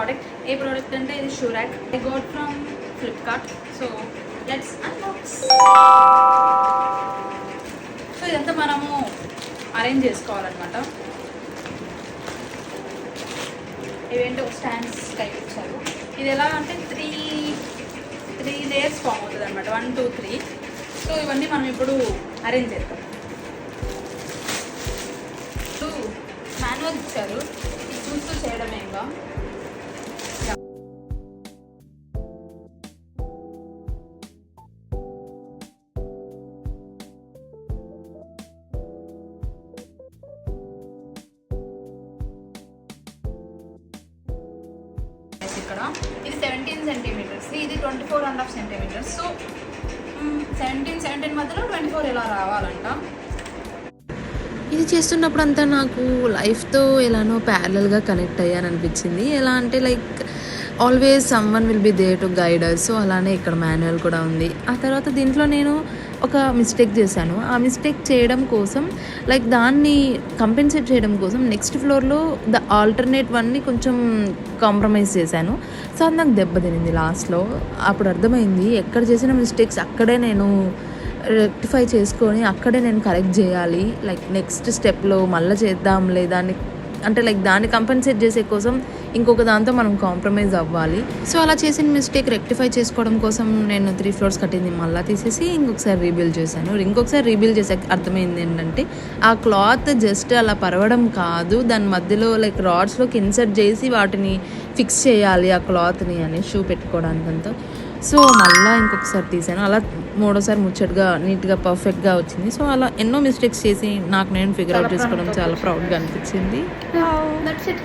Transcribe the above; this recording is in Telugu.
ప్రోడక్ట్. ఏ ప్రోడక్ట్ అంటే ఇది shoe rack. I got from Flipkart. So let's unbox. So ఇదంతా మనము అరేంజ్ చేసుకోవాలన్నమాట. ఇవేంటో స్టాండ్స్ టైప్ ఇచ్చారు. ఇది ఎలా అంటే త్రీ లేయర్స్ ఫామ్ అవుతుంది అనమాట. 1 2 3. సో ఇవన్నీ మనం ఇప్పుడు అరేంజ్ చేద్దాం. మాన్యువల్ ఇచ్చారు, ఇది చూస్తూ చేయడమే. ఇంకా ఇక్కడ ఇది 17 సెంటీమీటర్స్, ఇది 24.5 సెంటీమీటర్స్. సో 17 మధ్యలో 24 ఇలా రావాలంట. ఇది చేస్తున్నప్పుడు అంతా నాకు లైఫ్తో ఎలానో ప్యారలల్గా కనెక్ట్ అయ్యాను అనిపించింది. ఎలా అంటే like always someone will be there to guide us. So అలానే ఇక్కడ మాన్యువల్ కూడా ఉంది. ఆ తర్వాత దీంట్లో నేను ఒక మిస్టేక్ చేశాను. ఆ మిస్టేక్ చేయడం కోసం లైక్ దాన్ని కంపెన్సేట్ చేయడం కోసం నెక్స్ట్ ఫ్లోర్లో ద ఆల్టర్నేట్ వన్ని కొంచెం కాంప్రమైజ్ చేశాను. సో అది నాకు దెబ్బతినింది లాస్ట్లో. అప్పుడు అర్థమైంది ఎక్కడ చేసిన మిస్టేక్స్ అక్కడే నేను రెక్టిఫై చేసుకొని అక్కడే నేను కరెక్ట్ చేయాలి. లైక్ నెక్స్ట్ స్టెప్లో మళ్ళీ చేద్దాంలే దాన్ని, అంటే లైక్ దాన్ని కంపెన్సేట్ చేసే కోసం ఇంకొక దాంతో మనం కాంప్రమైజ్ అవ్వాలి. సో అలా చేసిన మిస్టేక్ రెక్టిఫై చేసుకోవడం కోసం నేను 3 ఫ్లోర్స్ కట్టింది మళ్ళీ తీసేసి ఇంకొకసారి రీబిల్డ్ చేశాను. ఇంకొకసారి రీబిల్డ్ చేసాక అర్థమైంది ఏంటంటే ఆ క్లాత్ జస్ట్ అలా పరవడం కాదు, దాని మధ్యలో లైక్ రాడ్స్లోకి ఇన్సర్ట్ చేసి వాటిని ఫిక్స్ చేయాలి ఆ క్లాత్ని అని షూ పెట్టుకోవడానికంతా. సో మళ్ళీ ఇంకొకసారి తీసాను. అలా మూడోసారి ముచ్చటగా నీట్గా పర్ఫెక్ట్గా వచ్చింది. సో అలా ఎన్నో మిస్టేక్స్ చేసి నాకు నేను ఫిగర్ అవుట్ చేసుకోవడం చాలా ప్రౌడ్గా అనిపించింది. That's it.